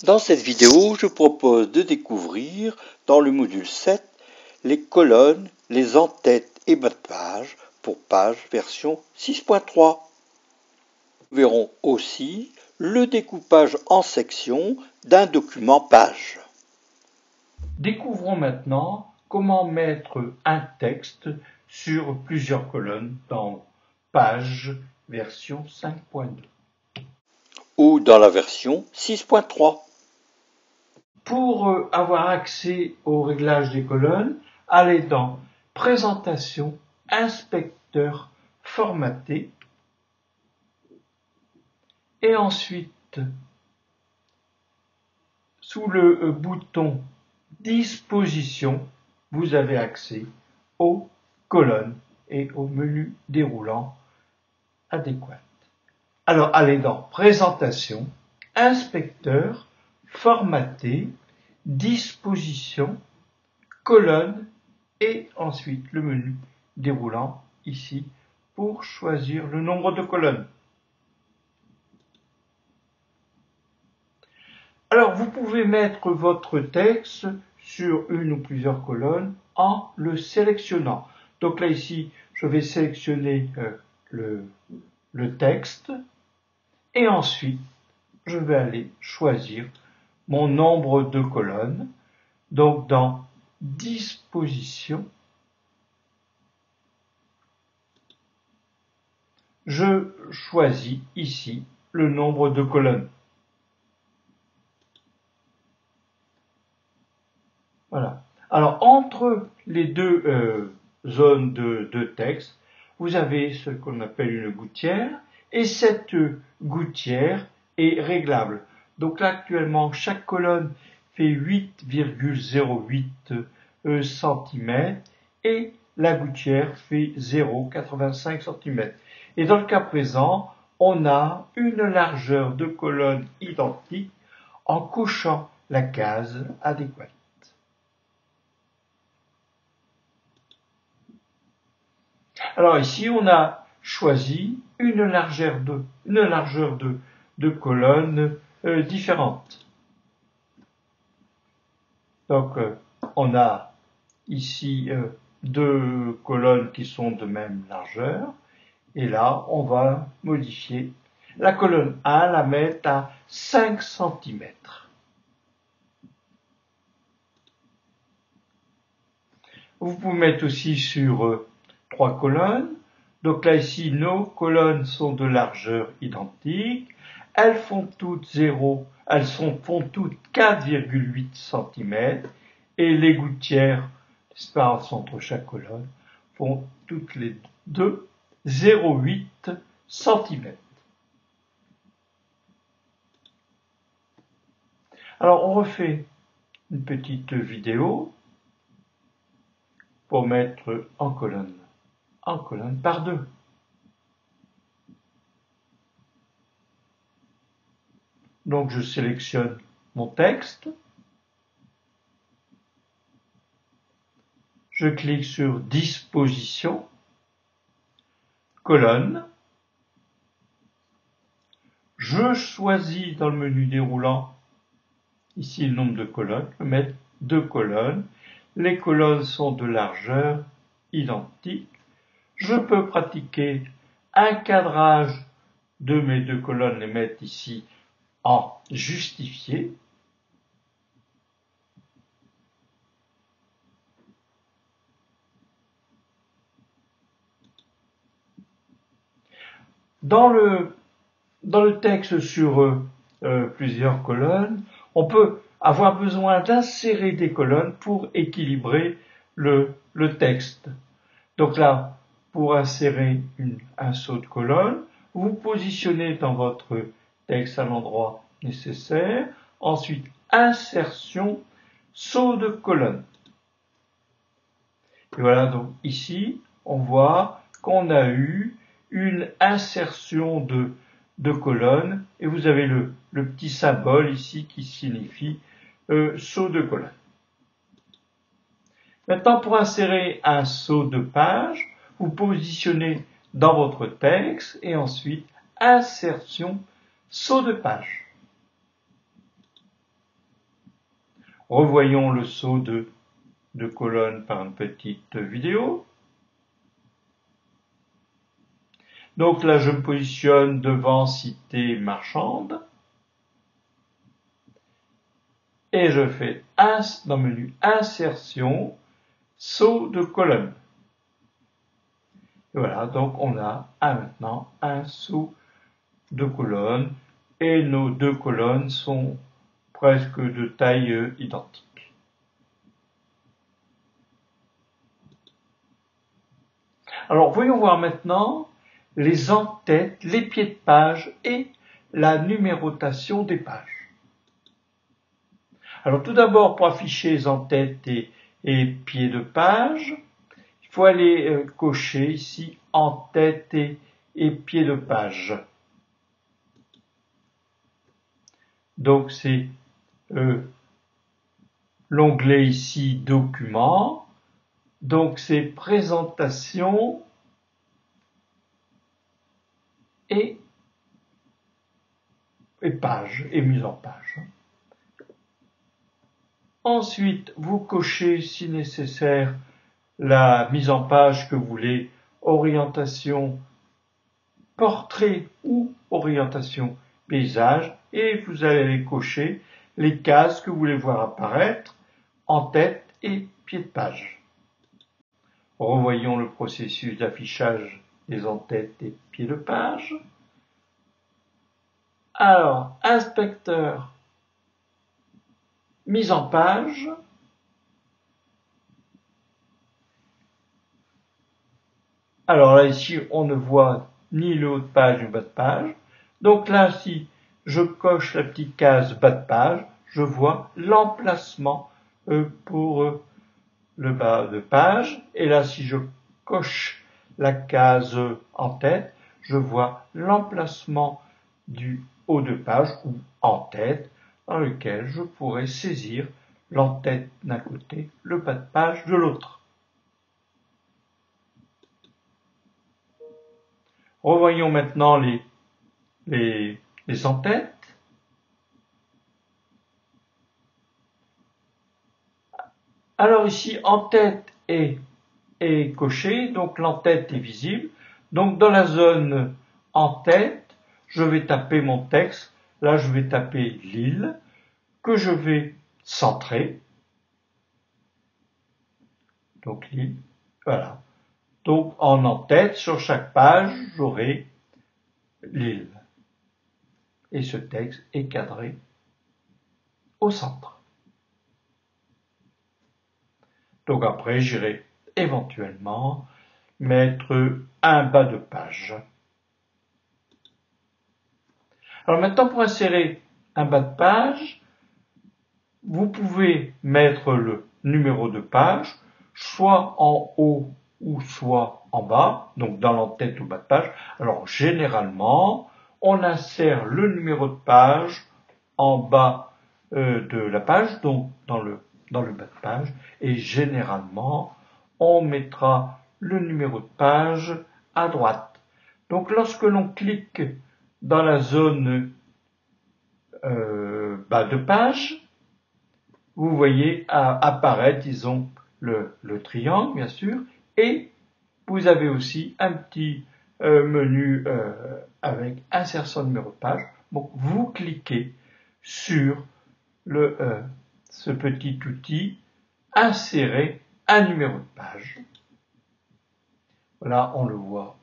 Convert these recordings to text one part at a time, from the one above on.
Dans cette vidéo, je propose de découvrir, dans le module 7, les colonnes, les en-têtes et bas de page pour page version 6.3. Nous verrons aussi le découpage en sections d'un document page. Découvrons maintenant comment mettre un texte sur plusieurs colonnes dans page version 5.2 ou dans la version 6.3. Pour avoir accès au réglage des colonnes, allez dans Présentation, Inspecteur, Formaté et ensuite sous le bouton Disposition, vous avez accès aux colonnes et au menu déroulant adéquat. Alors allez dans Présentation, Inspecteur, Formaté, Disposition, colonne et ensuite le menu déroulant ici pour choisir le nombre de colonnes. Alors vous pouvez mettre votre texte sur une ou plusieurs colonnes en le sélectionnant. Donc là ici je vais sélectionner le texte et ensuite je vais aller choisir mon nombre de colonnes. Donc dans Disposition, je choisis ici le nombre de colonnes. Voilà. Alors entre les deux zones de texte, vous avez ce qu'on appelle une gouttière et cette gouttière est réglable. Donc là actuellement chaque colonne fait 8,08 cm et la gouttière fait 0,85 cm. Et dans le cas présent, on a une largeur de colonne identique en cochant la case adéquate. Alors ici, on a choisi une largeur de colonnes différentes. Donc, on a ici deux colonnes qui sont de même largeur. Et là, on va modifier la colonne 1, la mettre à 5 cm. Vous pouvez mettre aussi sur 3 colonnes. Donc là, ici, nos colonnes sont de largeur identique. Elles font toutes 4,8 cm. Et les gouttières, l'espace entre chaque colonne, font toutes les deux 0,8 cm. Alors, on refait une petite vidéo pour mettre en colonne par deux. Donc je sélectionne mon texte, je clique sur Disposition, colonne, je choisis dans le menu déroulant ici le nombre de colonnes, je vais mettre 2 colonnes, les colonnes sont de largeur identique. Je peux pratiquer un cadrage de mes 2 colonnes, les mettre ici en justifié. Dans le texte sur plusieurs colonnes, on peut avoir besoin d'insérer des colonnes pour équilibrer le texte. Donc là, pour insérer un saut de colonne, vous positionnez dans votre texte à l'endroit nécessaire. Ensuite, insertion, saut de colonne. Et voilà, donc ici, on voit qu'on a eu une insertion de colonne et vous avez le petit symbole ici qui signifie saut de colonne. Maintenant, pour insérer un saut de page, vous positionnez dans votre texte et ensuite insertion, saut de page. Revoyons le saut de colonne par une petite vidéo. Donc là, je me positionne devant cité marchande. Et je fais dans le menu insertion, saut de colonne. Et voilà, donc on a maintenant un saut de colonne et nos deux colonnes sont presque de taille identique. Alors voyons voir maintenant les en-têtes, les pieds de page et la numérotation des pages. Alors tout d'abord, pour afficher les en-têtes et pieds de page, il faut aller cocher ici en-tête et pieds de page. Donc c'est l'onglet ici document, donc c'est présentation et page et mise en page. Ensuite, vous cochez si nécessaire la mise en page que vous voulez, orientation portrait ou orientation paysage, et vous allez cocher les cases que vous voulez voir apparaître en tête et pied de page. Revoyons le processus d'affichage des en-têtes et pieds de page. Alors, inspecteur, mise en page. Alors là, ici, on ne voit ni le haut de page ni le bas de page. Donc là, si je coche la petite case bas de page, je vois l'emplacement pour le bas de page. Et là, si je coche la case en tête, je vois l'emplacement du haut de page ou en tête, dans lequel je pourrais saisir l'en-tête d'un côté, le bas de page de l'autre. Revoyons maintenant les en-têtes. Alors ici, en-tête est coché, donc l'en-tête est visible. Donc dans la zone en-tête, je vais taper mon texte. Là, je vais taper Lille, que je vais centrer. Donc Lille, voilà. Donc en tête, sur chaque page, j'aurai Lille. Et ce texte est cadré au centre. Donc après, j'irai éventuellement mettre un bas de page. Alors maintenant, pour insérer un bas de page, vous pouvez mettre le numéro de page, soit en haut ou soit en bas, donc dans l'entête ou bas de page. Alors généralement, on insère le numéro de page en bas de la page, donc dans le bas de page, et généralement, on mettra le numéro de page à droite. Donc lorsque l'on clique dans la zone bas de page, vous voyez apparaître, disons, le triangle, bien sûr, et vous avez aussi un petit menu avec insertion de numéro de page. Donc, vous cliquez sur ce petit outil, insérer un numéro de page. Voilà, on le voit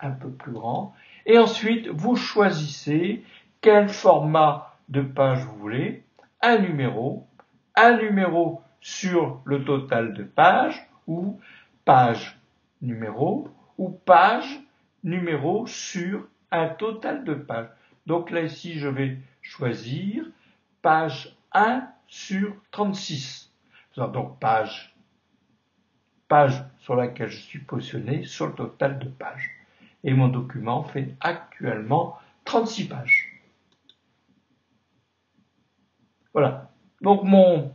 un peu plus grand. Et ensuite, vous choisissez quel format de page vous voulez, un numéro sur le total de pages, ou page numéro, ou page numéro sur un total de pages. Donc là, ici, je vais choisir page 1 sur 36. Donc page sur laquelle je suis positionné sur le total de pages. Et mon document fait actuellement 36 pages. Voilà. Donc mon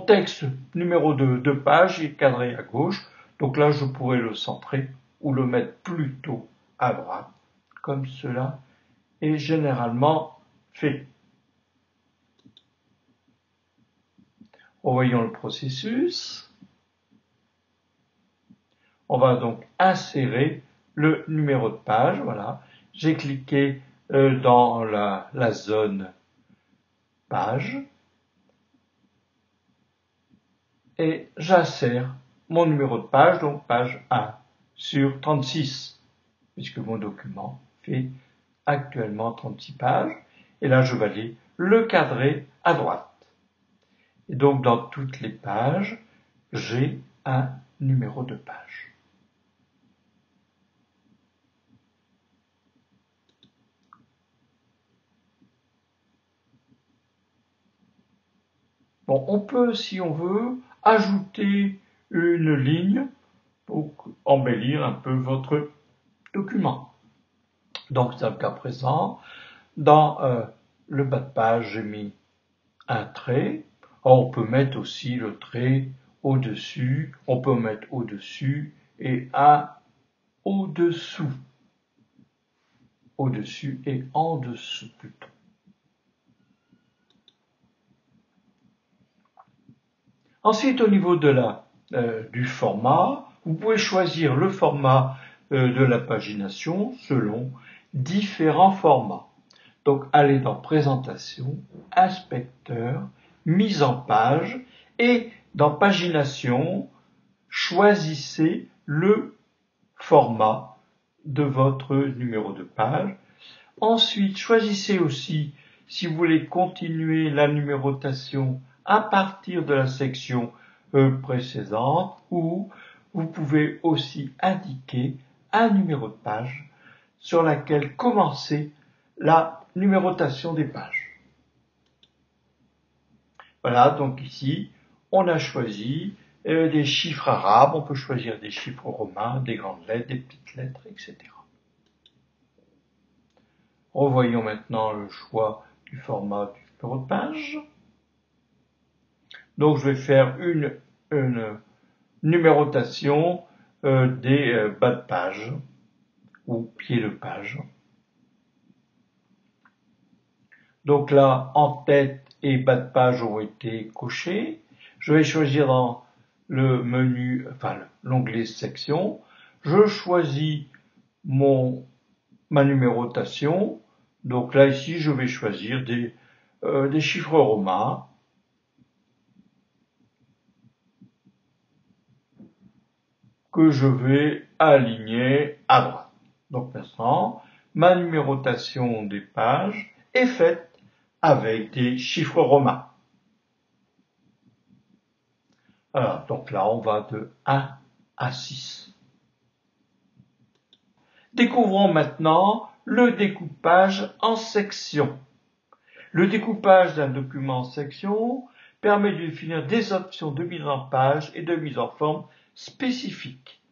texte numéro de page est cadré à gauche. Donc là, je pourrais le centrer ou le mettre plutôt à droite, comme cela est généralement fait. Revoyons le processus. On va donc insérer le numéro de page. Voilà. J'ai cliqué dans la zone page et j'insère mon numéro de page, donc page 1 sur 36, puisque mon document fait actuellement 36 pages. Et là, je vais aller le cadrer à droite. Et donc, dans toutes les pages, j'ai un numéro de page. Bon, on peut, si on veut, ajouter une ligne pour embellir un peu votre document. Donc, c'est le cas présent. Dans le bas de page, j'ai mis un trait. On peut mettre aussi le trait au-dessus. On peut mettre au-dessus et un au-dessous. Au-dessus et en dessous plutôt. Ensuite, au niveau du format, vous pouvez choisir le format de la pagination selon différents formats. Donc, allez dans Présentation, Inspecteur, Mise en page et dans Pagination, choisissez le format de votre numéro de page. Ensuite, choisissez aussi si vous voulez continuer la numérotation à partir de la section précédente, ou vous pouvez aussi indiquer un numéro de page sur laquelle commencer la numérotation des pages. Voilà, donc ici, on a choisi des chiffres arabes, on peut choisir des chiffres romains, des grandes lettres, des petites lettres, etc. Revoyons maintenant le choix du format du numéro de page. Donc je vais faire une numérotation des bas de page ou pieds de page. Donc là, en tête et bas de page ont été cochés. Je vais choisir dans le menu, l'onglet section. Je choisis ma numérotation. Donc là, ici, je vais choisir des chiffres romains. Que je vais aligner à droite. Donc maintenant, ma numérotation des pages est faite avec des chiffres romains. Alors, donc là, on va de 1 à 6. Découvrons maintenant le découpage en sections. Le découpage d'un document en sections permet de définir des options de mise en page et de mise en forme spécifiques.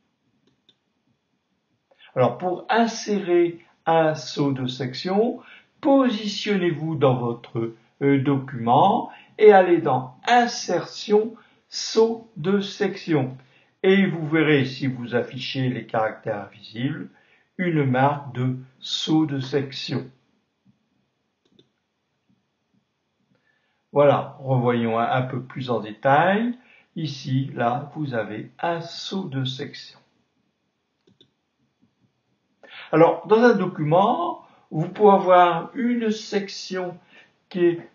Alors, pour insérer un saut de section, positionnez-vous dans votre document et allez dans Insertion, saut de section. Et vous verrez, si vous affichez les caractères invisibles, une marque de saut de section. Voilà, revoyons un peu plus en détail. Ici, là, vous avez un saut de section. Alors, dans un document, vous pouvez avoir une section qui est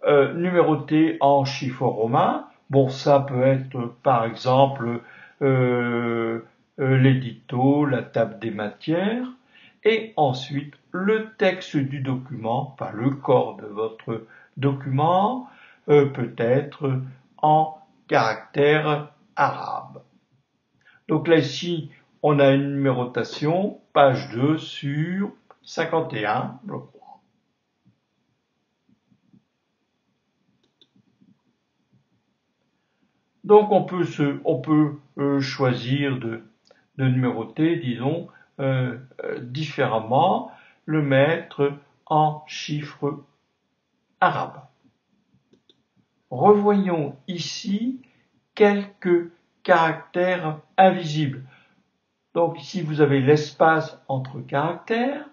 numérotée en chiffres romains. Bon, ça peut être, par exemple, l'édito, la table des matières, et ensuite le texte du document, le corps de votre document, peut être en caractère arabe. Donc là, ici, on a une numérotation, page 2 sur 51, je crois. Donc on peut choisir de numéroter, disons, différemment, le mettre en chiffres arabes. Revoyons ici quelques caractères invisibles. Donc ici, vous avez l'espace entre caractères,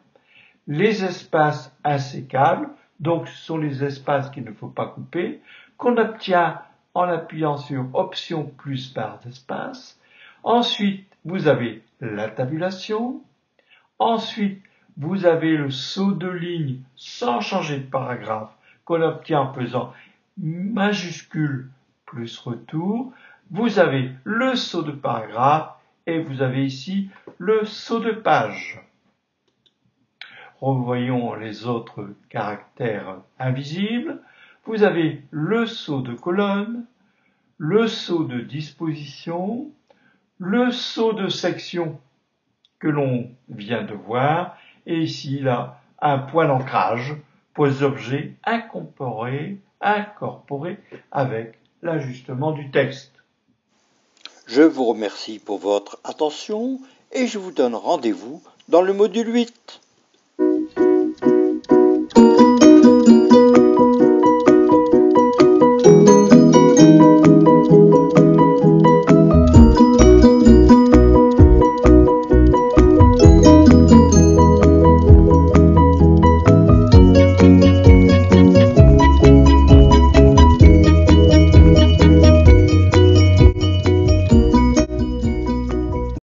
les espaces insécables, donc ce sont les espaces qu'il ne faut pas couper, qu'on obtient en appuyant sur Option plus barre d'espace. Ensuite, vous avez la tabulation. Ensuite, vous avez le saut de ligne sans changer de paragraphe qu'on obtient en faisant majuscule plus retour. Vous avez le saut de paragraphe et vous avez ici le saut de page. Revoyons les autres caractères invisibles. Vous avez le saut de colonne, le saut de disposition, le saut de section que l'on vient de voir, et ici, là, un point d'ancrage pour les objets incorporés avec l'ajustement du texte. Je vous remercie pour votre attention et je vous donne rendez-vous dans le module 8.